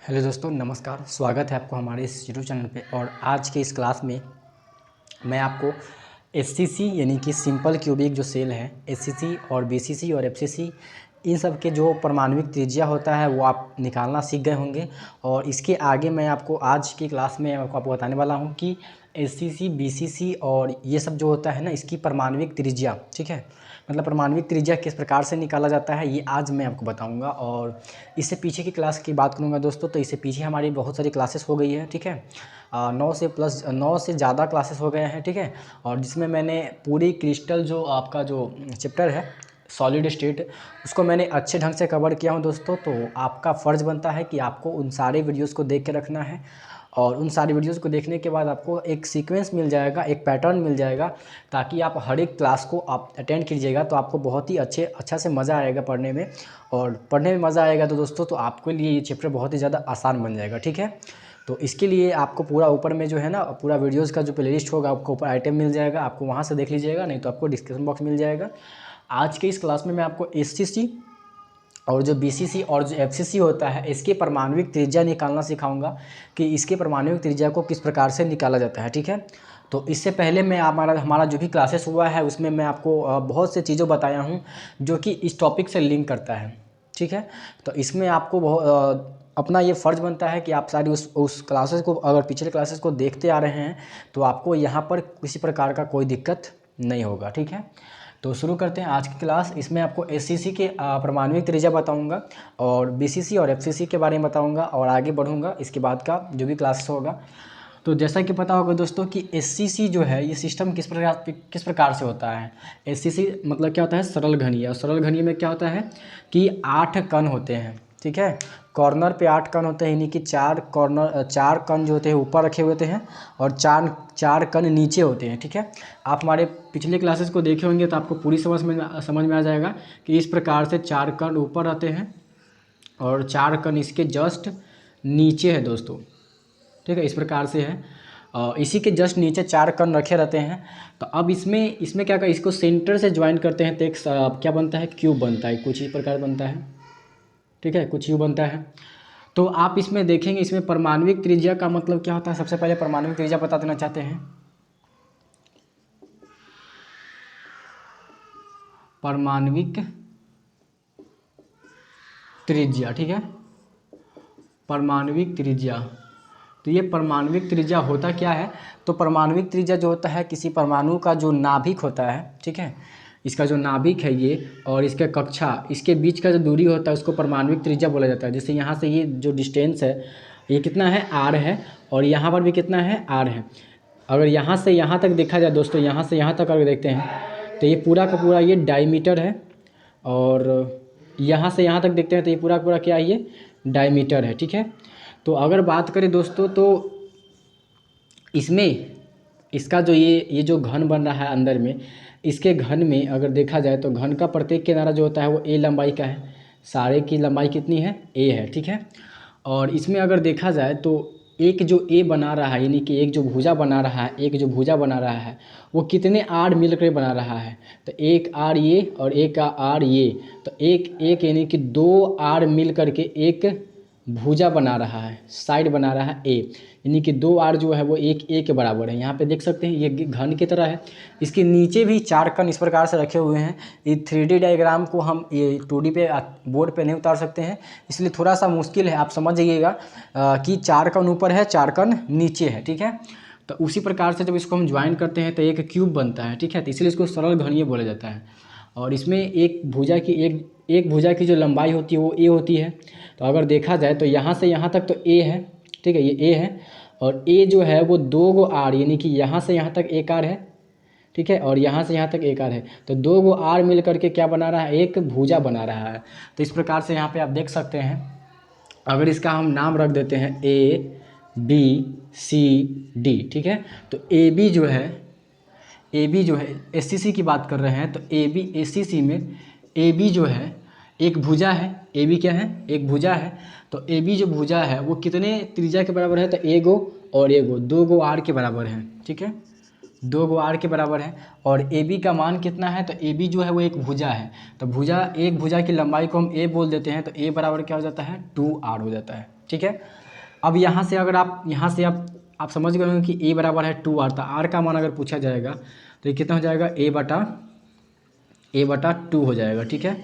Hello दोस्तों, नमस्कार। स्वागत है आपको हमारे इस यूट्यूब चैनल पे। और आज के इस क्लास में मैं आपको एससीसी यानी कि सिंपल क्यूबिक जो सेल है, एससीसी और बीसीसी और एफसीसी, इन सब के जो परमाणविक त्रिज्या होता है वो आप निकालना सीख गए होंगे। और इसके आगे मैं आपको आज की क्लास में आपको बताने वाला हूँ कि एससीसी, बीसीसी और ये सब जो होता है ना, इसकी परमाणविक त्रिज्या, ठीक है, मतलब परमाणविक त्रिज्या किस प्रकार से निकाला जाता है, ये आज मैं आपको बताऊंगा। और इससे पीछे की क्लास की बात करूंगा दोस्तों, तो इससे पीछे हमारी बहुत सारी क्लासेस हो गई है, ठीक है। 9 से ज़्यादा क्लासेस हो गए हैं, ठीक है। और जिसमें मैंने पूरी क्रिस्टल जो आपका जो चैप्टर है सॉलिड स्टेट, उसको मैंने अच्छे ढंग से कवर किया हूँ दोस्तों। तो आपका फ़र्ज़ बनता है कि आपको उन सारे वीडियोज़ को देख के रखना है। और उन सारी वीडियोज़ को देखने के बाद आपको एक सीक्वेंस मिल जाएगा, एक पैटर्न मिल जाएगा, ताकि आप हर एक क्लास को आप अटेंड कीजिएगा। तो आपको बहुत ही अच्छा से मज़ा आएगा पढ़ने में। और पढ़ने में मज़ा आएगा तो दोस्तों, तो आपके लिए ये चैप्टर बहुत ही ज़्यादा आसान बन जाएगा, ठीक है। तो इसके लिए आपको पूरा ऊपर में जो है ना, पूरा वीडियोज़ का जो प्लेलिस्ट होगा आपको ऊपर आइटम मिल जाएगा, आपको वहाँ से देख लीजिएगा, नहीं तो आपको डिस्क्रिप्शन बॉक्स मिल जाएगा। आज के इस क्लास में मैं आपको एससीसी और जो बीसीसी और जो एफसीसी होता है, इसके परमाणविक त्रिज्या निकालना सिखाऊंगा कि इसके परमाणविक त्रिज्या को किस प्रकार से निकाला जाता है, ठीक है। तो इससे पहले मैं हमारा जो भी क्लासेस हुआ है उसमें मैं आपको बहुत से चीज़ों बताया हूँ जो कि इस टॉपिक से लिंक करता है, ठीक है। तो इसमें आपको अपना ये फ़र्ज़ बनता है कि आप सारी उस क्लासेस को, अगर पिछले क्लासेस को देखते आ रहे हैं तो आपको यहाँ पर किसी प्रकार का कोई दिक्कत नहीं होगा, ठीक है। तो शुरू करते हैं आज की क्लास। इसमें आपको एससीसी के परमाणविक त्रिज्या बताऊंगा और बीसीसी और एफसीसी के बारे में बताऊंगा और आगे बढ़ूंगा इसके बाद का जो भी क्लास होगा। तो जैसा कि पता होगा दोस्तों कि एससीसी जो है, ये सिस्टम किस प्रकार से होता है। एससीसी मतलब क्या होता है, सरल घनीय। और सरल घनीय में क्या होता है कि 8 कण होते हैं, ठीक है। कॉर्नर पे 8 कण होते हैं, यानी कि 4 कण जो होते हैं ऊपर रखे हुए होते हैं और चार कण नीचे होते हैं, ठीक है। आप हमारे पिछले क्लासेस को देखे होंगे तो आपको पूरी समझ में आ जाएगा कि इस प्रकार से 4 कण ऊपर रहते हैं और 4 कण इसके जस्ट नीचे है दोस्तों, ठीक है। इस प्रकार से है और इसी के जस्ट नीचे 4 कण रखे रहते हैं। तो अब इसमें क्या कर, इसको सेंटर से ज्वाइन करते हैं तो एक क्या बनता है, क्यूब बनता है, कुछ इस प्रकार बनता है, ठीक है, कुछ यूँ बनता है। तो आप इसमें देखेंगे, इसमें परमाणविक त्रिज्या का मतलब क्या होता है। सबसे पहले परमाणविक त्रिज्या बता देना चाहते हैं। परमाणविक त्रिज्या, ठीक है, परमाणविक त्रिज्या। तो ये परमाणविक त्रिज्या होता क्या है, तो परमाणविक त्रिज्या जो होता है किसी परमाणु का जो नाभिक होता है, ठीक है, इसका जो नाभिक है ये और इसके कक्षा, इसके बीच का जो दूरी होता है उसको परमाणविक त्रिज्या बोला जाता है। जैसे यहाँ से ये जो डिस्टेंस है ये कितना है, आर है, और यहाँ पर भी कितना है, आर है। अगर यहाँ से यहाँ तक देखा जाए दोस्तों, यहाँ से यहाँ तक अगर देखते हैं तो ये पूरा का पूरा ये डायमीटर है। और यहाँ से यहाँ तक देखते हैं तो ये पूरा का पूरा क्या है, ये डायमीटर है, ठीक है। तो अगर बात करें दोस्तों, तो इसमें इसका जो ये जो घन बन रहा है अंदर में, इसके घन में अगर देखा जाए तो घन का प्रत्येक किनारा जो होता है वो ए लंबाई का है। सारे की लंबाई कितनी है, ए है, ठीक है। और इसमें अगर देखा जाए तो एक जो ए बना रहा है, यानी कि एक जो भुजा बना रहा है, वो कितने आर मिलकर बना रहा है, तो एक आर ये और एक आर ये, तो एक यानी कि 2 आर मिल करके एक भुजा बना रहा है, साइड बना रहा है ए, यानी कि 2 आर जो है वो एक ए के बराबर है। यहाँ पे देख सकते हैं ये घन की तरह है। इसके नीचे भी 4 कण इस प्रकार से रखे हुए हैं। ये 3D डायग्राम को हम ये 2D पे बोर्ड पे नहीं उतार सकते हैं, इसलिए थोड़ा सा मुश्किल है, आप समझ जाइएगा कि 4 कण ऊपर है, 4 कण नीचे है, ठीक है। तो उसी प्रकार से जब इसको हम ज्वाइन करते हैं तो एक क्यूब बनता है, ठीक है। तो इसलिए इसको सरल घनीय बोला जाता है। और इसमें एक भुजा की जो लंबाई होती है वो ए होती है। तो अगर देखा जाए तो यहाँ से यहाँ तक तो ए है, ठीक है, ये ए है। और ए जो है वो 2 गो आर, यानी कि यहाँ से यहाँ तक एक आर है, ठीक है, और यहाँ से यहाँ तक एक आर है। तो 2 गो आर मिल करके क्या बना रहा है, एक भुजा बना रहा है। तो इस प्रकार से यहाँ पे आप देख सकते हैं। अगर इसका हम नाम रख देते हैं ए बी सी डी, ठीक है। तो ए बी जो है एससीसी की बात कर रहे हैं, तो ए बी एससीसी में ए बी जो है एक भुजा है। ए बी क्या है, एक भुजा है। तो ए बी जो भुजा है वो कितने त्रिज्या के बराबर है, तो ए गो और ए गो, 2 गो आर के बराबर है, ठीक है, 2 गो आर के बराबर है। और ए बी का मान कितना है, तो ए बी जो है वो एक भुजा है। तो एक भुजा की लंबाई को हम ए बोल देते हैं, तो ए बराबर क्या हो जाता है, 2 आर हो जाता है, ठीक है। अब यहाँ से अगर आप यहाँ से आप समझ गए होंगे कि a बराबर है 2r, तो r का मान अगर पूछा जाएगा तो ये कितना हो जाएगा, a/2 हो जाएगा। ठीक है,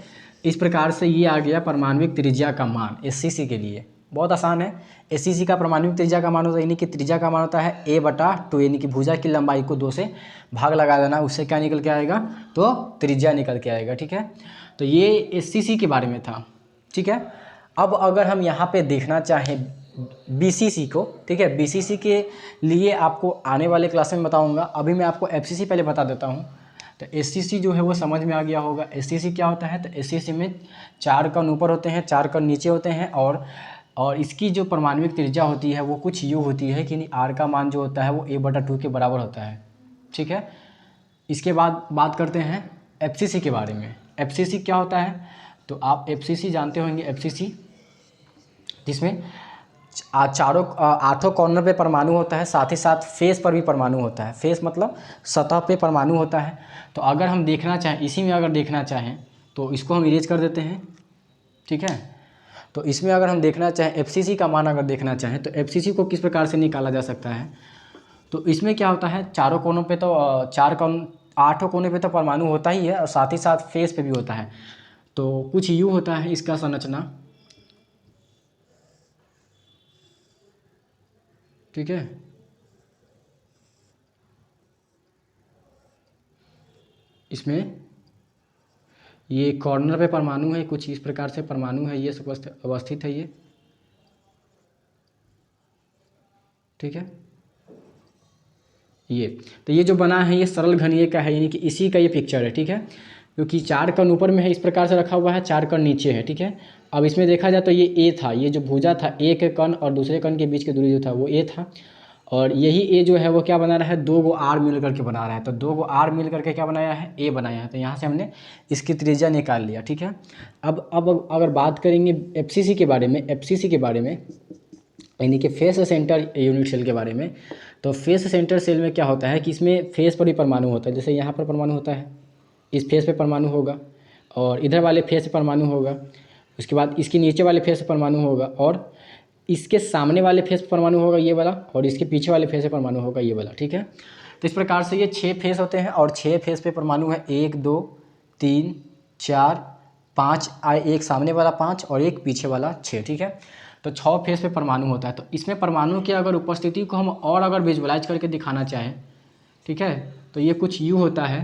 इस प्रकार से ये आ गया परमाणविक त्रिज्या का मान SCC के लिए। बहुत आसान है। SCC का परमाणविक त्रिज्या का मान होता है, यानी कि त्रिज्या का मान होता है a/2, यानी कि भुजा की लंबाई को 2 से भाग लगा देना, उससे क्या निकल के आएगा, तो त्रिज्या निकल के आएगा। ठीक है, तो ये SCC के बारे में था। ठीक है, अब अगर हम यहाँ पे देखना चाहें BCC को, ठीक है, BCC के लिए आपको आने वाले क्लास में बताऊँगा। अभी मैं आपको FCC पहले बता देता हूँ। तो SCC जो है वो समझ में आ गया होगा। SCC क्या होता है, तो SCC में 4 कण ऊपर होते हैं, 4 कण नीचे होते हैं, और इसकी जो परमाणविक त्रिज्या होती है वो कुछ यूँ होती है कि r का मान जो होता है वो a/2 के बराबर होता है। ठीक है, इसके बाद बात करते हैं FCC के बारे में। FCC क्या होता है, तो आप FCC जानते होंगे। FCC जिसमें चारों 8 कॉर्नर पे परमाणु होता है, साथ ही साथ फेस पर भी परमाणु होता है। फेस मतलब सतह पे परमाणु होता है। तो अगर हम देखना चाहें, इसी में अगर देखना चाहें तो इसको हम इरेज कर देते हैं। ठीक है, तो इसमें अगर हम देखना चाहें FCC का मान अगर देखना चाहें तो FCC को किस प्रकार से निकाला जा सकता है, तो इसमें क्या होता है, चारों कोनों पे तो 8 कोने पे तो परमाणु होता ही है, और साथ ही साथ फेस पे भी होता है। तो कुछ यूँ होता है इसका संरचना। ठीक है, इसमें ये कॉर्नर पे परमाणु है, कुछ इस प्रकार से परमाणु है, ये सब अवस्थित है ये। ठीक है, ये तो ये जो बना है ये सरल घनीय का है, यानी कि इसी का ये पिक्चर है। ठीक है, क्योंकि 4 कण ऊपर में है, इस प्रकार से रखा हुआ है, 4 कण नीचे है। ठीक है, अब इसमें देखा जाए तो ये A था, ये जो भुजा था, एक कण और दूसरे कण के बीच की दूरी जो था वो A था, और यही A जो है वो क्या बना रहा है, 2 गो R मिल करके बना रहा है। तो 2 गो R मिल करके क्या बनाया है, A बनाया है। तो यहाँ से हमने इसकी त्रिज्या निकाल लिया। ठीक है, अब अगर बात करेंगे FCC के बारे में, FCC के बारे में यानी कि फेस सेंटर यूनिट सेल के बारे में, तो फेस सेंटर सेल में क्या होता है कि इसमें फेस पर भी परमाणु होता है। जैसे यहाँ पर परमाणु होता है, इस फेस पे परमाणु होगा, और इधर वाले फेस पे परमाणु होगा, उसके बाद इसके नीचे वाले फेस पे परमाणु होगा, और इसके सामने वाले फेस पे परमाणु होगा ये वाला, और इसके पीछे वाले फेस पे परमाणु होगा ये वाला। ठीक है, तो इस प्रकार से ये 6 फेस होते हैं, और 6 फेस पे परमाणु है, 1 2 3 4 5, एक सामने वाला 5 और एक पीछे वाला 6। ठीक है, तो 6 फेस पे परमाणु होता है। तो इसमें परमाणु की अगर उपस्थिति को हम और अगर विजुअलाइज करके दिखाना चाहें, ठीक है, तो ये कुछ यूँ होता है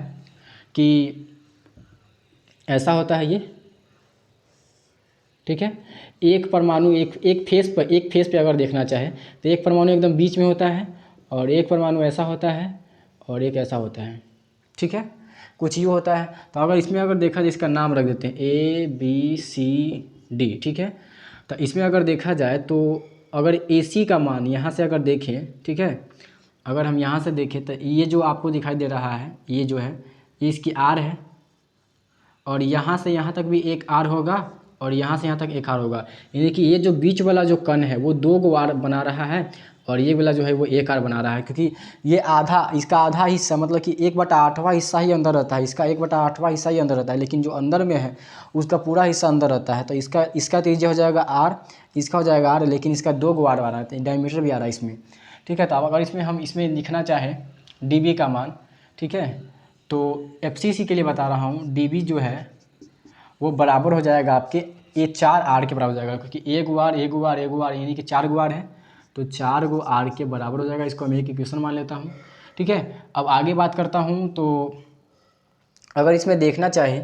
कि ऐसा होता है ये। ठीक है, एक परमाणु एक फेस पे अगर देखना चाहे तो एक परमाणु एकदम बीच में होता है, और एक परमाणु ऐसा होता है, और एक ऐसा होता है। ठीक है, कुछ यूँ होता है। तो अगर इसमें अगर देखा जाए, इसका नाम रख देते हैं ABCD। ठीक है, तो इसमें अगर देखा जाए तो अगर AC का मान यहाँ से अगर देखें, ठीक है, अगर हम यहाँ से देखें तो ये जो आपको दिखाई दे रहा है, ये जो है ये इसकी R है, और यहाँ से यहाँ तक भी एक R होगा, और यहाँ से यहाँ तक एक R होगा, यानी कि ये जो बीच वाला जो कण है वो 2 गो R बना रहा है, और ये वाला जो है वो 1 R बना रहा है। क्योंकि ये इसका आधा हिस्सा मतलब कि 1/8वां हिस्सा ही अंदर रहता है, इसका 1/8वां हिस्सा ही अंदर रहता है, लेकिन जो अंदर में है उसका पूरा हिस्सा अंदर रहता है। तो इसका त्रिज्या हो जाएगा R, इसका हो जाएगा R, लेकिन इसका 2 गो R आ रहा है, डायमीटर भी आ रहा है इसमें। ठीक है, तो अब अगर हम इसमें लिखना चाहें DB का मान, ठीक है, तो FCC के लिए बता रहा हूँ, DB जो है वो बराबर हो जाएगा आपके ये 4 R के बराबर हो जाएगा, क्योंकि 1 गो R यानी कि 4 गो R है, तो 4 गो R के बराबर हो जाएगा। इसको मैं एक इक्वेशन मान लेता हूँ। ठीक है, अब आगे बात करता हूँ। तो अगर इसमें देखना चाहे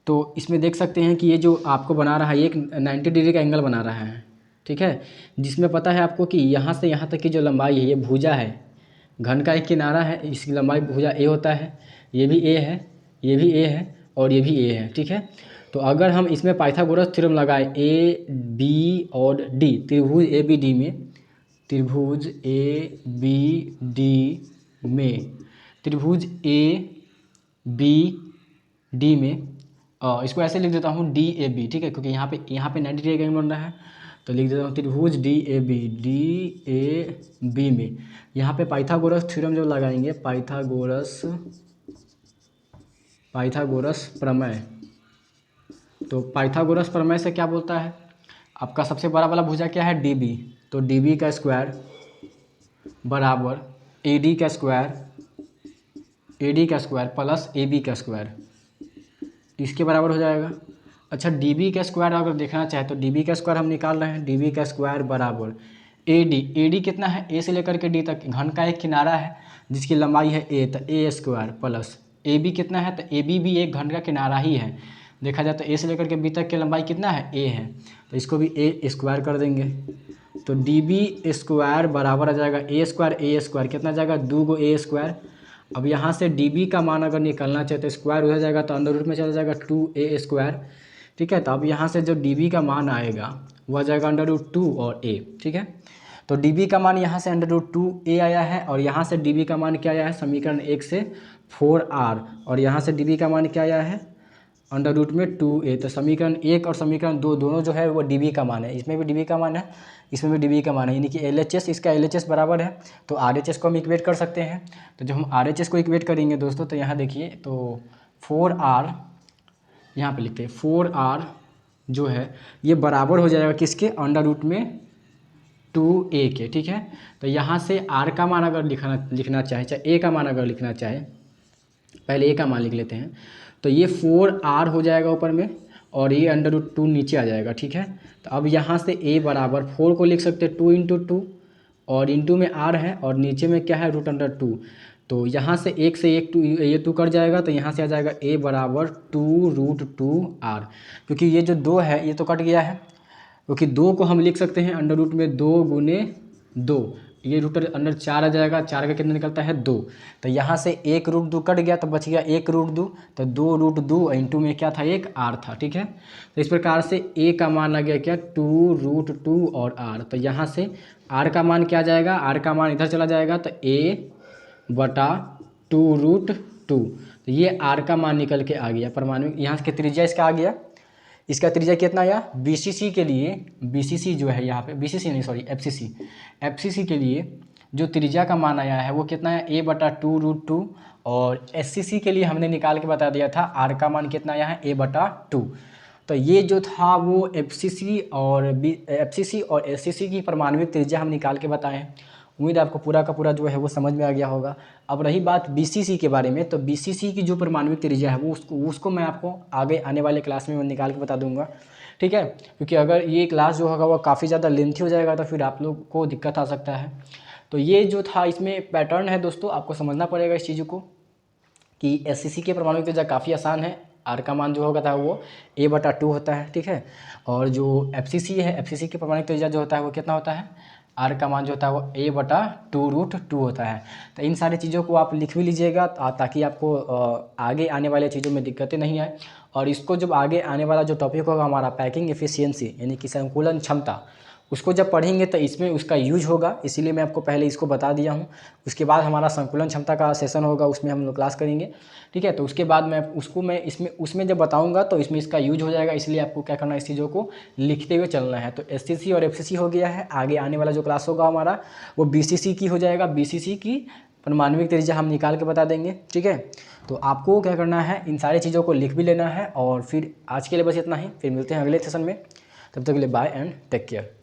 तो इसमें देख सकते हैं कि ये जो आपको बना रहा है एक 90 डिग्री का एंगल बना रहा है। ठीक है, जिसमें पता है आपको कि यहाँ से यहाँ तक की जो लंबाई है ये भुजा है, घन का एक किनारा है, इसकी लंबाई भुजा A होता है, ये भी A है, ये भी A है, और ये भी A है। ठीक है, तो अगर हम इसमें पाइथागोरस थ्योरम लगाए AB और D, त्रिभुज ABD में, त्रिभुज ABD में, त्रिभुज ABD में, इसको ऐसे लिख देता हूँ DAB। ठीक है, क्योंकि यहाँ पे 90 डिग्री का एंगल बन रहा है, तो लिख देता हूँ त्रिभुज DAB में। यहाँ पे पाइथागोरस थ्योरम जो लगाएंगे, पाइथागोरस प्रमेय, तो पाइथागोरस प्रमेय से क्या बोलता है, आपका सबसे बड़ा वाला भुजा क्या है, डी बी, तो डी बी का स्क्वायर बराबर ए डी का स्क्वायर, ए डी का स्क्वायर प्लस ए बी का स्क्वायर, इसके बराबर हो जाएगा। अच्छा डी बी का स्क्वायर अगर देखना चाहे तो डी बी का स्क्वायर हम निकाल रहे हैं, डी बी का स्क्वायर बराबर ए डी कितना है, ए से लेकर के डी तक घन का एक किनारा है जिसकी लंबाई है ए, तो ए स्क्वायर प्लस ए बी कितना है, तो ए बी भी एक घन का किनारा ही है, देखा जाए तो ए से लेकर के बी तक की लंबाई कितना है, ए है, तो इसको भी ए स्क्वायर कर देंगे। तो डी बी स्क्वायर बराबर आ जाएगा ए स्क्वायर कितना आ जाएगा, 2 गो ए स्क्वायर। अब यहाँ से डी बी का मान अगर निकालना चाहे तो स्क्वायर उधर जाएगा तो अंडर रूट में चला जाएगा 2a स्क्वायर, ठीक है। तो अब यहाँ से जो डी बी का मान आएगा वो आ जाएगा अंडर रूट 2 और a, ठीक है। तो डी बी का मान यहाँ से अंडर रूट 2a आया है और यहाँ से डी बी का मान क्या आया है, समीकरण 1 से 4r, और यहाँ से डी बी का मान क्या आया है, अंडर रूट में 2a। तो समीकरण 1 और समीकरण 2 दोनों जो है वो डी बी का मान है, इसमें भी डी बी का मान है, इसमें भी डी बी का मान है, यानी कि LHS, इसका LHS बराबर है तो RHS को हम इक्वेट कर सकते हैं। तो जब हम RHS को इक्वेट करेंगे दोस्तों तो यहाँ देखिए, तो 4r यहाँ पे लिखते हैं, 4r जो है ये बराबर हो जाएगा किसके, अंडर रूट में 2a के, ठीक है। तो यहाँ से r का मान अगर लिखना चाहे, चाहे a का मान अगर लिखना चाहे, पहले a का मान लिख लेते हैं, तो ये 4r हो जाएगा ऊपर में और ये अंडर रूट 2 नीचे आ जाएगा, ठीक है। तो अब यहाँ से a बराबर 4 को लिख सकते हैं 2 इंटू 2 और इंटू में r है और नीचे में क्या है, रूट अंडर 2। तो यहाँ से 1 से 1 2 ये 2 कट जाएगा तो यहाँ से आ जाएगा a बराबर 2 रूट 2r, क्योंकि ये जो 2 है ये तो कट गया है, क्योंकि 2 को हम लिख सकते हैं अंडर रूट में 2 गुने 2, ये रूट अंडर 4 आ जाएगा, 4 का कितना निकलता है 2। तो यहाँ से 1 रूट 2 कट गया तो बच गया 1 रूट 2, तो 2 रूट 2 इंटू में क्या था, एक r था, ठीक है। तो इस प्रकार से a का मान आ गया क्या, 2 रूट 2 और r। तो यहाँ से r का मान क्या आ जाएगा, r का मान इधर चला जाएगा तो a बटा 2 रूट 2, तो ये r का मान निकल के आ गया परमाणु। यहाँ से त्रिज्या इसका आ गया, इसका त्रिज्या कितना आया, BCC के लिए, BCC जो है यहाँ पे, BCC नहीं सॉरी FCC के लिए जो त्रिज्या का मान आया है वो कितना है, a बटा 2 रूट 2, और SCC के लिए हमने निकाल के बता दिया था r का मान कितना आया है, a बटा 2। तो ये जो था वो FCC और SCC की परमाणविक त्रिज्या हम निकाल के बताए हैं। उम्मीद है आपको पूरा का पूरा जो है वो समझ में आ गया होगा। अब रही बात BCC के बारे में, तो BCC की जो परमाणविक त्रिज्या है वो उसको मैं आपको आगे आने वाले क्लास में मैं निकाल के बता दूंगा, ठीक है। क्योंकि अगर ये क्लास जो होगा वो काफ़ी ज़्यादा लेंथी हो जाएगा तो फिर आप लोग को दिक्कत आ सकता है। तो ये जो था इसमें पैटर्न है दोस्तों, आपको समझना पड़ेगा इस चीज़ों को कि SCC के परमाणु त्रिज्या काफ़ी आसान है, r का मान जो होगा था वो a बटा 2 होता है, ठीक है। और जो FCC है, FCC के परमाणु त्रिज्या जो होता है वो कितना होता है, r का मान जो होता है वो a बटा 2 रूट 2 होता है। तो इन सारी चीज़ों को आप लिख भी लीजिएगा ताकि आपको आगे आने वाले चीज़ों में दिक्कतें नहीं आए। और इसको जब आगे आने वाला जो टॉपिक होगा हमारा पैकिंग एफिशिएंसी यानी कि संकुलन क्षमता, उसको जब पढ़ेंगे तो इसमें उसका यूज होगा, इसीलिए मैं आपको पहले इसको बता दिया हूँ। उसके बाद हमारा संकुलन क्षमता का सेशन होगा, उसमें हम लोग क्लास करेंगे, ठीक है। तो उसके बाद मैं उसमें जब बताऊँगा तो इसमें इसका यूज हो जाएगा, इसलिए आपको क्या करना है, इस चीज़ों को लिखते हुए चलना है। तो SCC और FCC हो गया है, आगे आने वाला जो क्लास होगा हमारा वो BCC की हो जाएगा, BCC की परमाणविक त्रिज्या हम निकाल के बता देंगे, ठीक है। तो आपको क्या करना है, इन सारी चीज़ों को लिख भी लेना है। और फिर आज के लिए बस इतना ही, फिर मिलते हैं अगले सेशन में, तब तक के लिए बाय एंड टेक केयर।